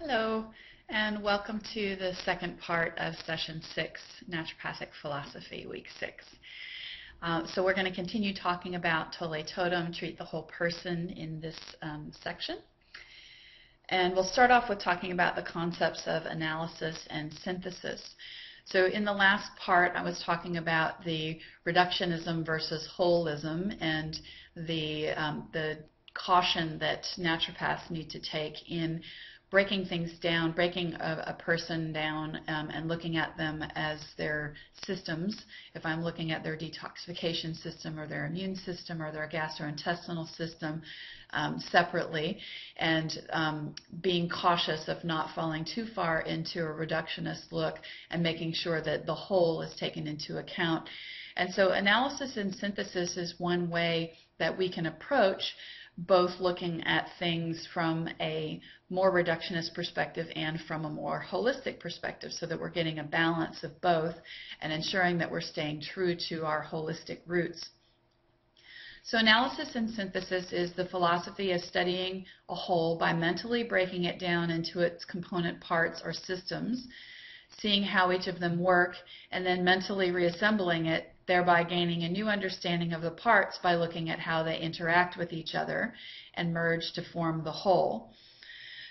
Hello, and welcome to the second part of Session 6, Naturopathic Philosophy, Week 6. So we're going to continue talking about Tole Totem, treat the whole person in this section. And we'll start off with talking about the concepts of analysis and synthesis. So in the last part, I was talking about the reductionism versus holism and the caution that naturopaths need to take in breaking things down, breaking a person down and looking at them as their systems. If I'm looking at their detoxification system or their immune system or their gastrointestinal system separately, and being cautious of not falling too far into a reductionist look and making sure that the whole is taken into account. And so analysis and synthesis is one way that we can approach both looking at things from a more reductionist perspective and from a more holistic perspective, so that we're getting a balance of both and ensuring that we're staying true to our holistic roots. So analysis and synthesis is the philosophy of studying a whole by mentally breaking it down into its component parts or systems, seeing how each of them work, and then mentally reassembling it, thereby gaining a new understanding of the parts by looking at how they interact with each other and merge to form the whole.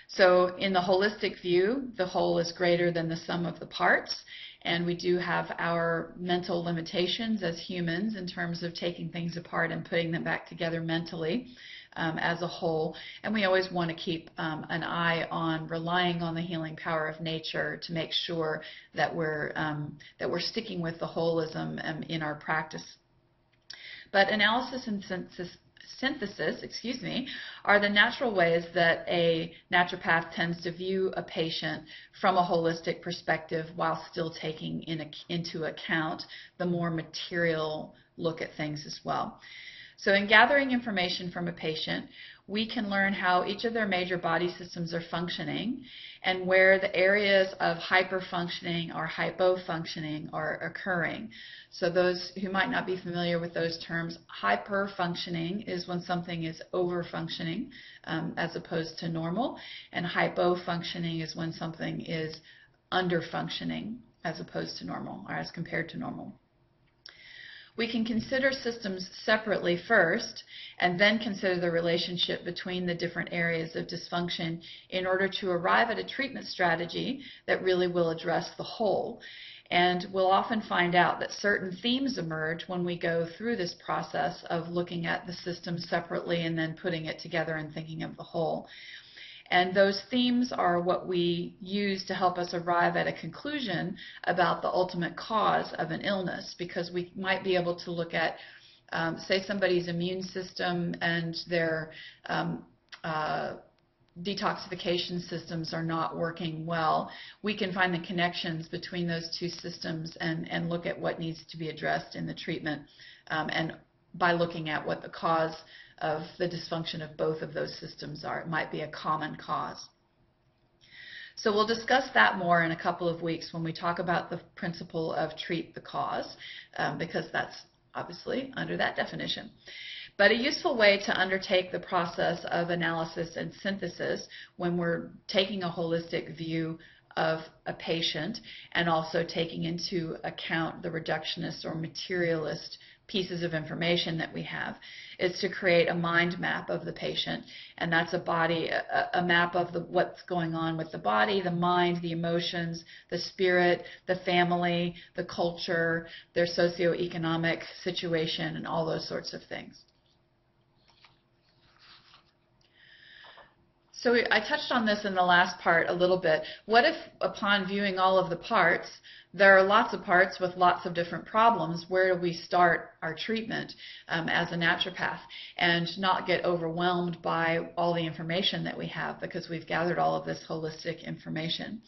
So in the holistic view, the whole is greater than the sum of the parts, and we do have our mental limitations as humans in terms of taking things apart and putting them back together mentally as a whole. And we always want to keep an eye on relying on the healing power of nature to make sure that we're sticking with the holism in our practice. But analysis and synthesis, are the natural ways that a naturopath tends to view a patient from a holistic perspective while still taking into account the more material look at things as well. So in gathering information from a patient, we can learn how each of their major body systems are functioning and where the areas of hyperfunctioning or hypofunctioning are occurring. So those who might not be familiar with those terms, hyperfunctioning is when something is overfunctioning as opposed to normal, and hypofunctioning is when something is underfunctioning as opposed to normal, or as compared to normal. We can consider systems separately first and then consider the relationship between the different areas of dysfunction in order to arrive at a treatment strategy that really will address the whole. And we'll often find out that certain themes emerge when we go through this process of looking at the system separately and then putting it together and thinking of the whole. And those themes are what we use to help us arrive at a conclusion about the ultimate cause of an illness, because we might be able to look at, say, somebody's immune system and their detoxification systems are not working well. We can find the connections between those two systems and look at what needs to be addressed in the treatment, and by looking at what the cause of the dysfunction of both of those systems are. It might be a common cause. So we'll discuss that more in a couple of weeks when we talk about the principle of treat the cause, because that's obviously under that definition. But a useful way to undertake the process of analysis and synthesis when we're taking a holistic view of a patient and also taking into account the reductionist or materialist pieces of information that we have is to create a mind map of the patient, and that's a map of what's going on with the body, the mind, the emotions, the spirit, the family, the culture, their socioeconomic situation, and all those sorts of things. So I touched on this in the last part a little bit. What if upon viewing all of the parts, there are lots of parts with lots of different problems? Where do we start our treatment as a naturopath and not get overwhelmed by all the information that we have, because we've gathered all of this holistic information?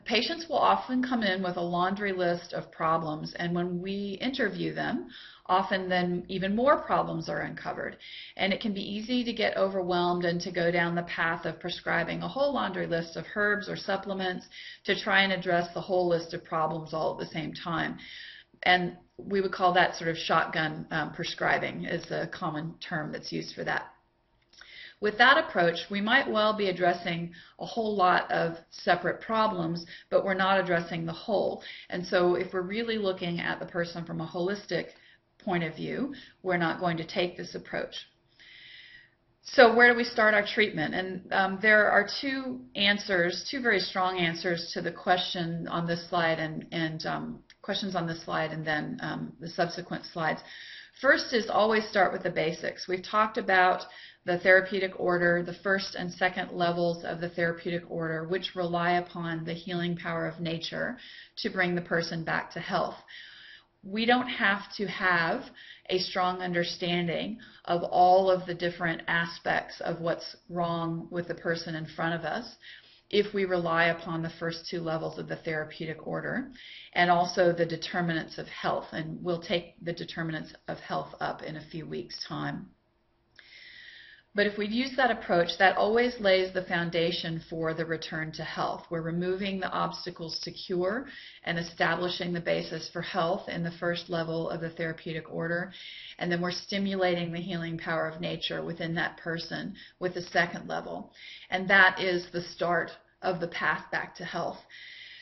Patients will often come in with a laundry list of problems, and when we interview them, often then even more problems are uncovered. And it can be easy to get overwhelmed and to go down the path of prescribing a whole laundry list of herbs or supplements to try and address the whole list of problems all at the same time. And we would call that sort of shotgun prescribing, is a common term that's used for that. With that approach, we might well be addressing a whole lot of separate problems, but we're not addressing the whole. And so if we're really looking at the person from a holistic point of view, we're not going to take this approach. So where do we start our treatment? And there are two very strong answers to the question on this slide and questions on this slide and then the subsequent slides. First is always start with the basics. We've talked about the therapeutic order, the first and second levels of the therapeutic order, which rely upon the healing power of nature to bring the person back to health. We don't have to have a strong understanding of all of the different aspects of what's wrong with the person in front of us if we rely upon the first two levels of the therapeutic order and also the determinants of health. And we'll take the determinants of health up in a few weeks' time. But if we use that approach, that always lays the foundation for the return to health. We're removing the obstacles to cure and establishing the basis for health in the first level of the therapeutic order. And then we're stimulating the healing power of nature within that person with the second level. And that is the start of the path back to health.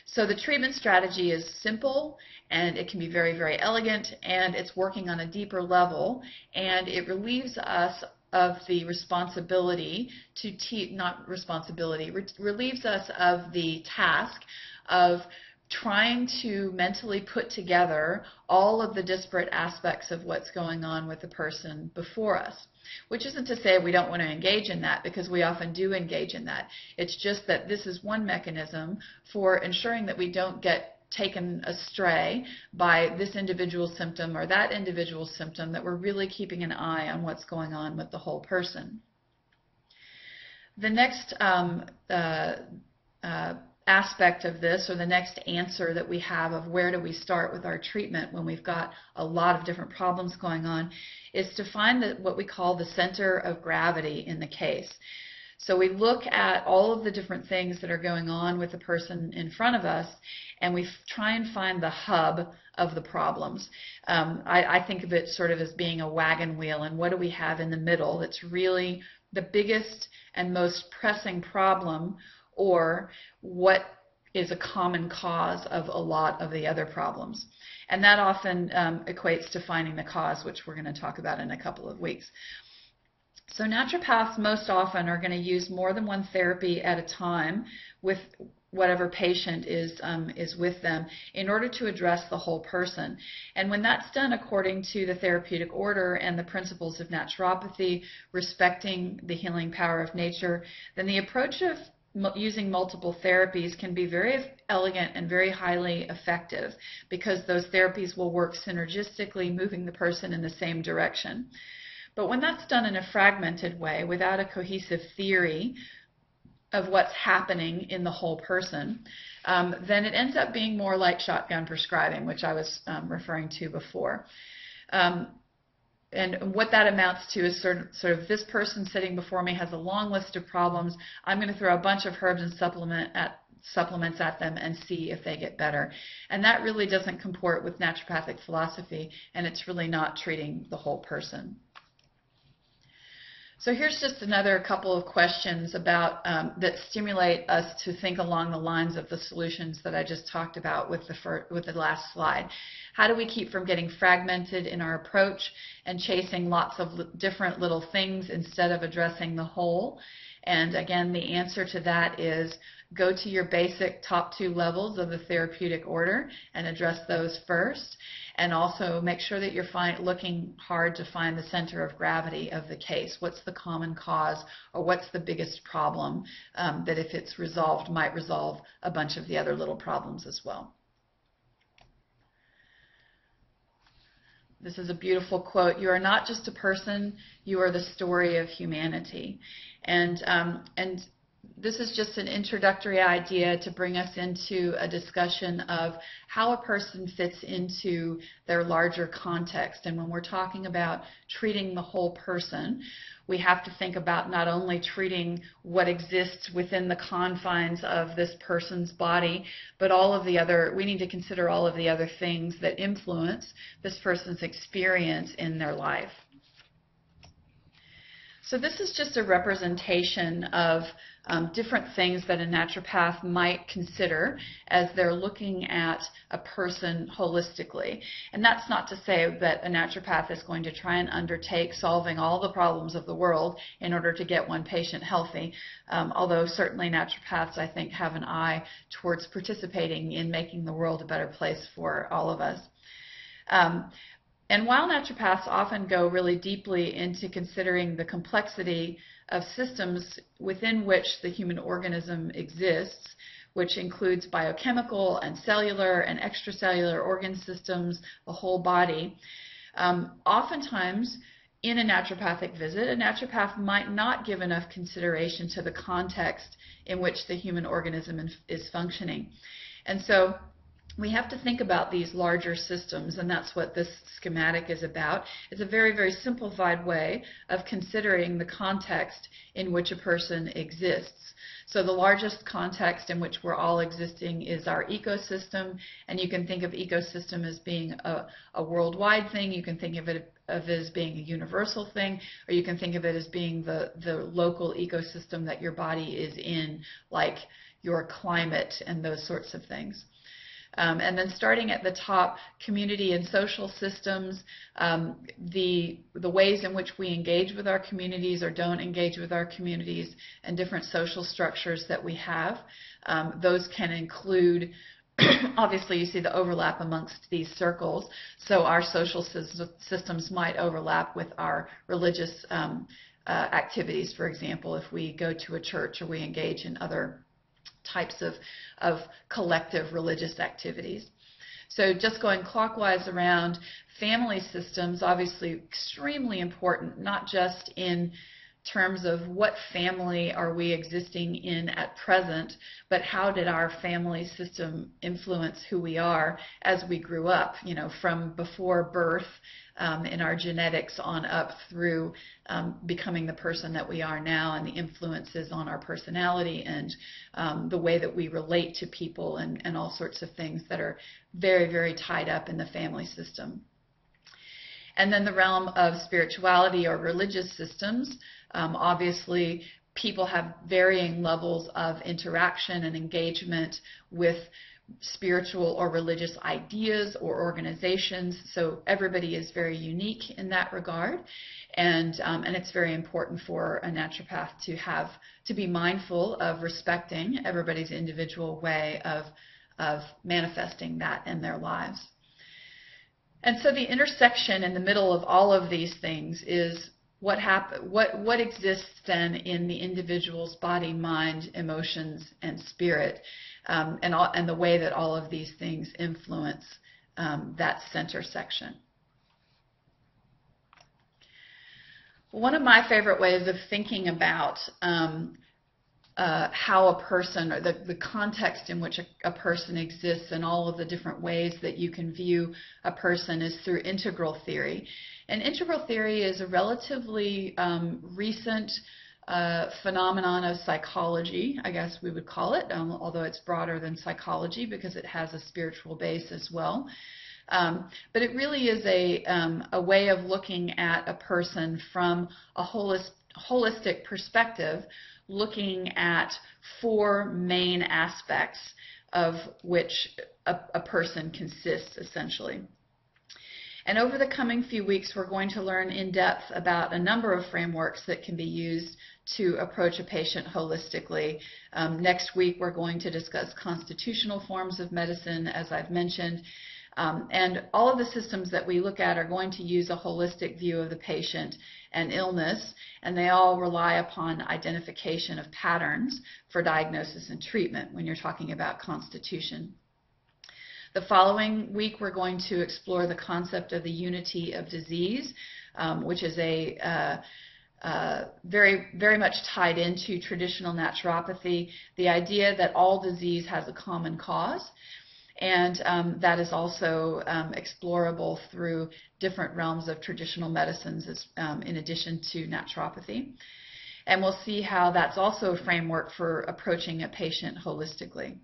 So the treatment strategy is simple, and it can be very, very elegant, and it's working on a deeper level, and it relieves us of the responsibility to relieves us of the task of trying to mentally put together all of the disparate aspects of what's going on with the person before us. Which isn't to say we don't want to engage in that, because we often do engage in that. It's just that this is one mechanism for ensuring that we don't get taken astray by this individual symptom or that individual symptom, that we're really keeping an eye on what's going on with the whole person. The next aspect of this, or the next answer that we have of where do we start with our treatment when we've got a lot of different problems going on, is to find what we call the center of gravity in the case. So we look at all of the different things that are going on with the person in front of us, and we try and find the hub of the problems. I think of it sort of as being a wagon wheel, and what do we have in the middle that's really the biggest and most pressing problem, or what is a common cause of a lot of the other problems. And that often equates to finding the cause, which we're going to talk about in a couple of weeks. So naturopaths most often are going to use more than one therapy at a time with whatever patient is with them in order to address the whole person. And when that's done according to the therapeutic order and the principles of naturopathy, respecting the healing power of nature, then the approach of using multiple therapies can be very elegant and very highly effective, because those therapies will work synergistically, moving the person in the same direction. But when that's done in a fragmented way, without a cohesive theory of what's happening in the whole person, then it ends up being more like shotgun prescribing, which I was referring to before. And what that amounts to is sort of this person sitting before me has a long list of problems. I'm going to throw a bunch of herbs and supplements at them and see if they get better. And that really doesn't comport with naturopathic philosophy, and it's really not treating the whole person. So here's just another couple of questions about that stimulate us to think along the lines of the solutions that I just talked about with the last slide. How do we keep from getting fragmented in our approach and chasing lots of different little things instead of addressing the whole? And again, the answer to that is go to your basic top two levels of the therapeutic order and address those first. And also make sure that you're looking hard to find the center of gravity of the case. What's the common cause, or what's the biggest problem that if it's resolved might resolve a bunch of the other little problems as well. This is a beautiful quote. You are not just a person, you are the story of humanity. And this is just an introductory idea to bring us into a discussion of how a person fits into their larger context. And when we're talking about treating the whole person, we have to think about not only treating what exists within the confines of this person's body, but all of the other, we need to consider all of the other things that influence this person's experience in their life. So this is just a representation of different things that a naturopath might consider as they're looking at a person holistically. And that's not to say that a naturopath is going to try and undertake solving all the problems of the world in order to get one patient healthy, although certainly naturopaths, I think, have an eye towards participating in making the world a better place for all of us. And while naturopaths often go really deeply into considering the complexity of systems within which the human organism exists, which includes biochemical and cellular and extracellular organ systems, the whole body, oftentimes in a naturopathic visit, a naturopath might not give enough consideration to the context in which the human organism is functioning. And so we have to think about these larger systems, and that's what this schematic is about. It's a very, very simplified way of considering the context in which a person exists. So the largest context in which we're all existing is our ecosystem, and you can think of ecosystem as being a worldwide thing. You can think of it as being a universal thing, or you can think of it as being the local ecosystem that your body is in, like your climate and those sorts of things. And then starting at the top, community and social systems, the ways in which we engage with our communities or don't engage with our communities, and different social structures that we have. Those can include, obviously you see the overlap amongst these circles, so our social systems might overlap with our religious activities, for example, if we go to a church or we engage in other types of collective religious activities. So just going clockwise around, family systems, obviously extremely important, not just in terms of what family are we existing in at present, but how did our family system influence who we are as we grew up, you know, from before birth in our genetics on up through becoming the person that we are now, and the influences on our personality and the way that we relate to people and all sorts of things that are very, very tied up in the family system. And then the realm of spirituality or religious systems. Obviously, people have varying levels of interaction and engagement with spiritual or religious ideas or organizations, so everybody is very unique in that regard, and it's very important for a naturopath to be mindful of respecting everybody's individual way of manifesting that in their lives. And so the intersection in the middle of all of these things is what exists then in the individual's body, mind, emotions, and spirit, and the way that all of these things influence that center section. One of my favorite ways of thinking about how a person, or the context in which a person exists and all of the different ways that you can view a person, is through integral theory. And integral theory is a relatively recent phenomenon of psychology, I guess we would call it, although it's broader than psychology because it has a spiritual base as well. But it really is a way of looking at a person from a holistic perspective, looking at four main aspects of which a person consists, essentially. And over the coming few weeks, we're going to learn in depth about a number of frameworks that can be used to approach a patient holistically. Next week, we're going to discuss constitutional forms of medicine, as I've mentioned. And all of the systems that we look at are going to use a holistic view of the patient and illness, and they all rely upon identification of patterns for diagnosis and treatment when you're talking about constitution. The following week, we're going to explore the concept of the unity of disease, which is very, very much tied into traditional naturopathy, the idea that all disease has a common cause. And that is also explorable through different realms of traditional medicines in addition to naturopathy. And we'll see how that's also a framework for approaching a patient holistically.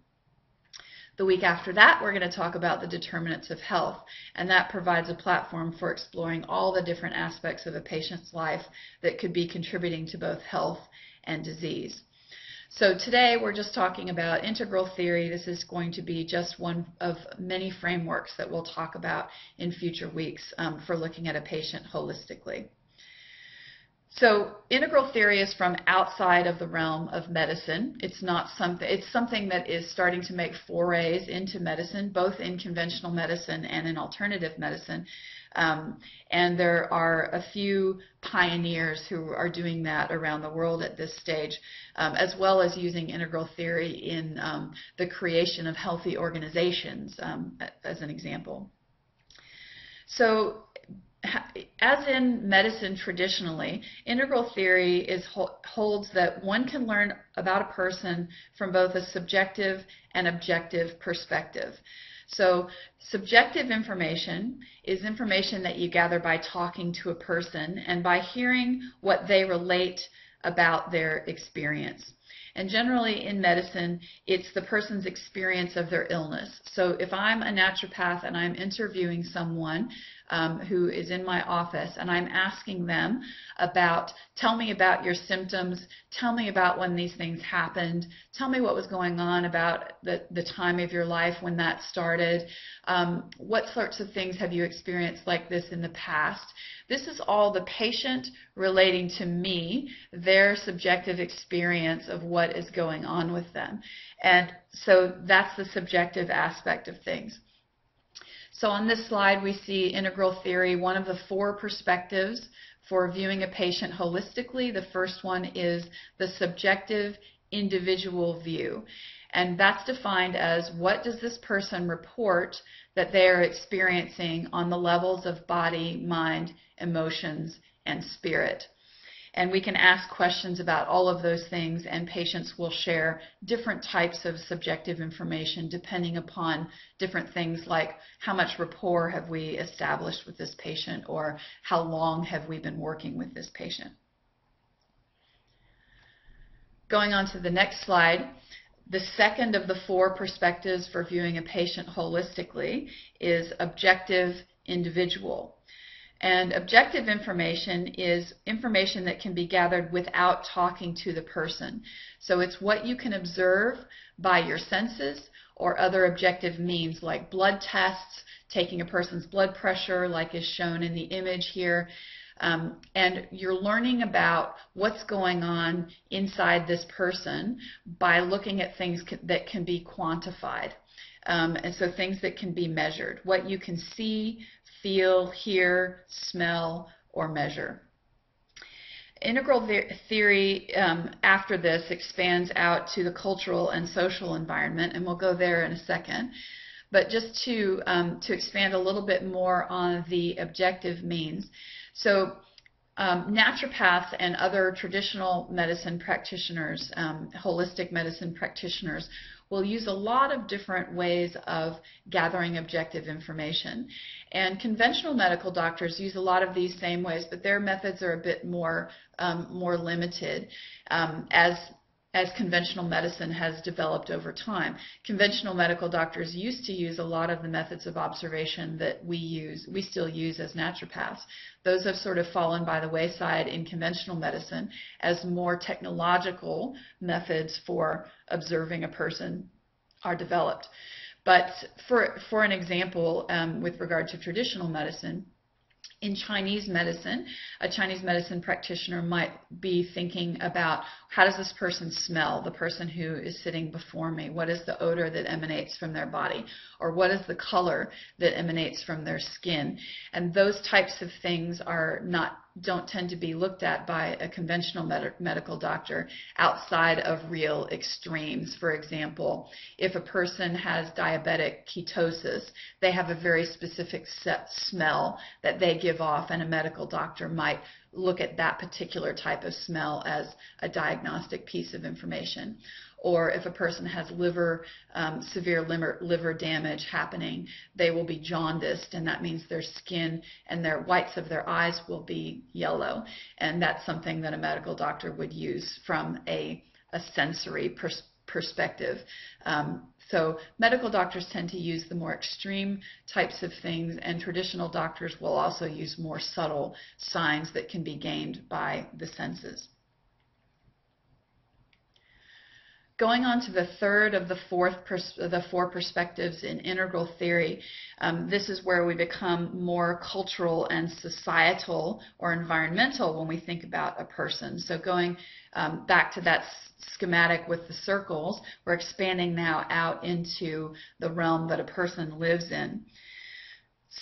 The week after that, we're going to talk about the determinants of health, and that provides a platform for exploring all the different aspects of a patient's life that could be contributing to both health and disease. So today we're just talking about integral theory. This is going to be just one of many frameworks that we'll talk about in future weeks for looking at a patient holistically. So integral theory is from outside of the realm of medicine. It's something that is starting to make forays into medicine, both in conventional medicine and in alternative medicine. And there are a few pioneers who are doing that around the world at this stage, as well as using integral theory in the creation of healthy organizations, as an example. So, as in medicine traditionally, integral theory holds that one can learn about a person from both a subjective and objective perspective. So subjective information is information that you gather by talking to a person and by hearing what they relate about their experience. And generally in medicine, it's the person's experience of their illness. So if I'm a naturopath and I'm interviewing someone who is in my office and I'm asking them about, tell me about your symptoms, tell me about when these things happened, tell me what was going on about the time of your life when that started, what sorts of things have you experienced like this in the past. This is all the patient relating to me, their subjective experience of what is going on with them. And so that's the subjective aspect of things. So on this slide we see integral theory, one of the four perspectives for viewing a patient holistically. The first one is the subjective individual view. And that's defined as, what does this person report that they are experiencing on the levels of body, mind, emotions, and spirit. And we can ask questions about all of those things, and patients will share different types of subjective information depending upon different things like how much rapport have we established with this patient, or how long have we been working with this patient. Going on to the next slide, the second of the four perspectives for viewing a patient holistically is objective individual. And objective information is information that can be gathered without talking to the person. So it's what you can observe by your senses or other objective means like blood tests, taking a person's blood pressure like is shown in the image here. And you're learning about what's going on inside this person by looking at things that can be quantified. And so things that can be measured, what you can see, feel, hear, smell, or measure. Integral theory after this expands out to the cultural and social environment, and we'll go there in a second. But just to expand a little bit more on the objective means. So naturopaths and other traditional medicine practitioners, holistic medicine practitioners, will use a lot of different ways of gathering objective information. And conventional medical doctors use a lot of these same ways, but their methods are a bit more limited as conventional medicine has developed over time. Conventional medical doctors used to use a lot of the methods of observation that we still use as naturopaths. Those have sort of fallen by the wayside in conventional medicine as more technological methods for observing a person are developed. But for an example, with regard to traditional medicine, in Chinese medicine, a Chinese medicine practitioner might be thinking about, how does this person smell, the person who is sitting before me? What is the odor that emanates from their body? Or what is the color that emanates from their skin? And those types of things don't tend to be looked at by a conventional medical doctor outside of real extremes. For example, if a person has diabetic ketosis, they have a very specific smell that they give off, and a medical doctor might look at that particular type of smell as a diagnostic piece of information. Or if a person has severe liver damage happening, they will be jaundiced, and that means their skin and their whites of their eyes will be yellow. And that's something that a medical doctor would use from a sensory perspective. So medical doctors tend to use the more extreme types of things, and traditional doctors will also use more subtle signs that can be gained by the senses. Going on to the third of the four perspectives in integral theory, this is where we become more cultural and societal or environmental when we think about a person. So going back to that schematic with the circles, we're expanding now out into the realm that a person lives in.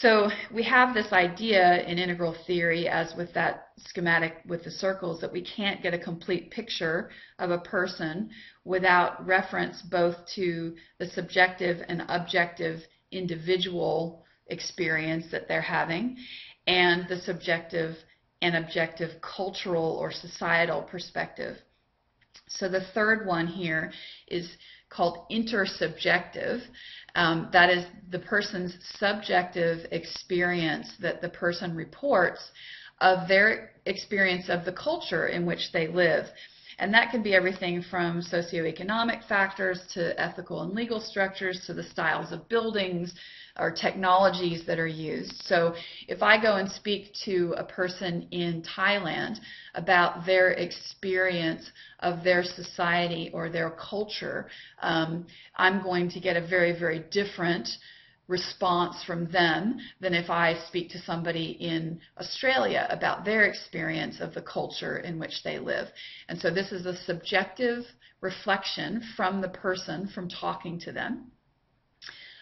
So we have this idea in integral theory, as with that schematic with the circles, that we can't get a complete picture of a person without reference both to the subjective and objective individual experience that they're having, and the subjective and objective cultural or societal perspective. So the third one here is called intersubjective. That is the person's subjective experience that the person reports of their experience of the culture in which they live. And that can be everything from socioeconomic factors to ethical and legal structures to the styles of buildings or technologies that are used. So if I go and speak to a person in Thailand about their experience of their society or their culture, I'm going to get a very, very different response from them than if I speak to somebody in Australia about their experience of the culture in which they live. And so this is a subjective reflection from the person, from talking to them,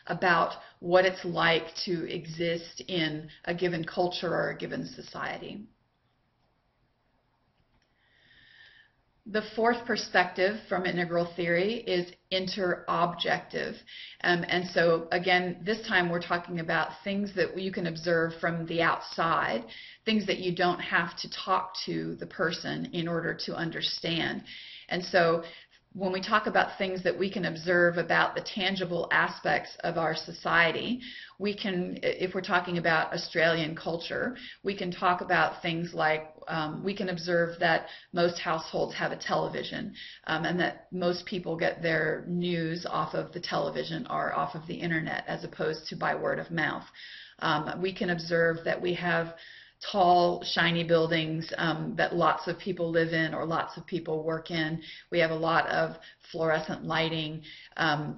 about what it's like to exist in a given culture or a given society. The fourth perspective from integral theory is interobjective. And so again, this time we're talking about things that you can observe from the outside, things that you don't have to talk to the person in order to understand. And so when we talk about things that we can observe about the tangible aspects of our society, we can, if we're talking about Australian culture, we can talk about things like we can observe that most households have a television, and that most people get their news off of the television or off of the internet as opposed to by word of mouth. We can observe that we have tall, shiny buildings that lots of people live in or lots of people work in. We have a lot of fluorescent lighting.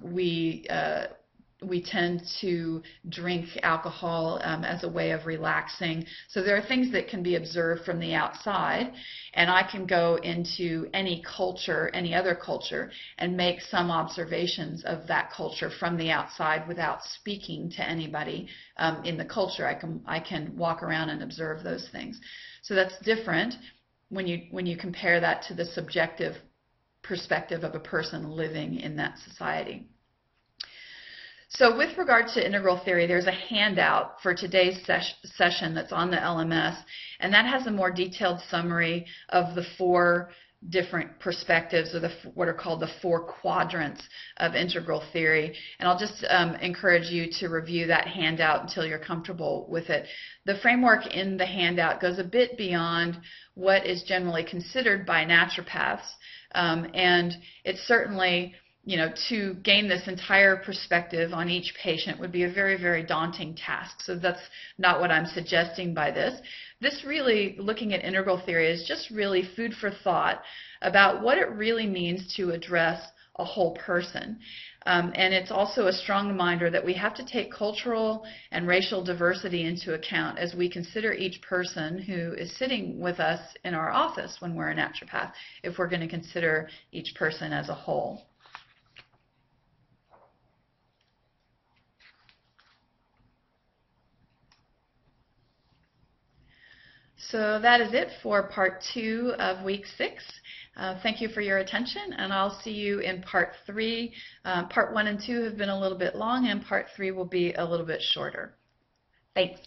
We tend to drink alcohol as a way of relaxing. So there are things that can be observed from the outside, and I can go into any culture, any other culture, and make some observations of that culture from the outside without speaking to anybody in the culture. I can walk around and observe those things. So that's different when you compare that to the subjective perspective of a person living in that society. So with regard to integral theory, there's a handout for today's session that's on the LMS, and that has a more detailed summary of the four different perspectives, or what are called the four quadrants of integral theory. And I'll just encourage you to review that handout until you're comfortable with it. The framework in the handout goes a bit beyond what is generally considered by naturopaths, and it's certainly, to gain this entire perspective on each patient would be a very, very daunting task. So that's not what I'm suggesting by this. This really, looking at integral theory, is just really food for thought about what it really means to address a whole person. And it's also a strong reminder that we have to take cultural and racial diversity into account as we consider each person who is sitting with us in our office when we're a naturopath, if we're going to consider each person as a whole. So that is it for part 2 of week 6. Thank you for your attention, and I'll see you in part 3. Part 1 and 2 have been a little bit long, and part 3 will be a little bit shorter. Thanks.